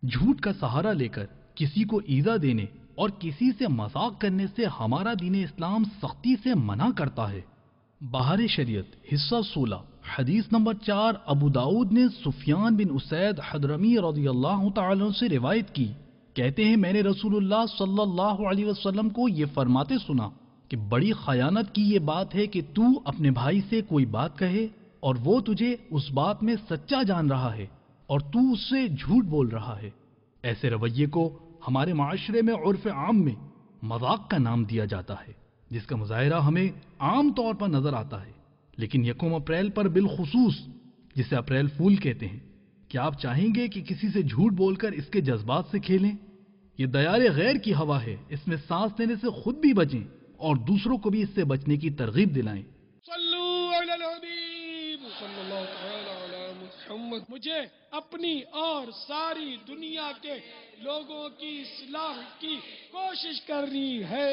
جھوٹ کا سہارا لے کر کسی کو ایذا دینے اور کسی سے مذاق کرنے سے ہمارا دین اسلام سختی سے منع کرتا ہے۔ بہار شریعت حصہ 16 حدیث نمبر 4 ابو داؤد نے سفیان بن اسید حضرمی رضی اللہ تعالیٰ عنہ سے روایت کی، کہتے ہیں میں نے رسول اللہ صلی اللہ علیہ وسلم کو یہ فرماتے سنا کہ بڑی خیانت کی یہ بات ہے کہ تو اپنے بھائی سے کوئی بات کہے اور وہ تجھے اس بات میں سچا جان رہا ہے اور تو اس سے جھوٹ بول رہا ہے۔ ایسے رویے کو ہمارے معاشرے میں عرف عام میں مذاق کا نام دیا جاتا ہے، جس کا مظاہرہ ہمیں عام طور پر نظر آتا ہے، لیکن یکم اپریل پر بالخصوص، جسے اپریل فول کہتے ہیں، کیا آپ چاہیں گے کہ کسی سے جھوٹ بول کر اس کے جذبات سے کھیلیں؟ یہ دیار غیر کی ہوا ہے، اس میں سانس لینے سے خود بھی بچیں اور دوسروں کو بھی اس سے بچنے کی ترغیب دلائیں۔ صلو علی الحبیب صلی اللہ تعالی علی محمد۔ مجھے اپنی اور ساری دنیا کے لوگوں کی اصلاح کی کوشش کرنی ہے۔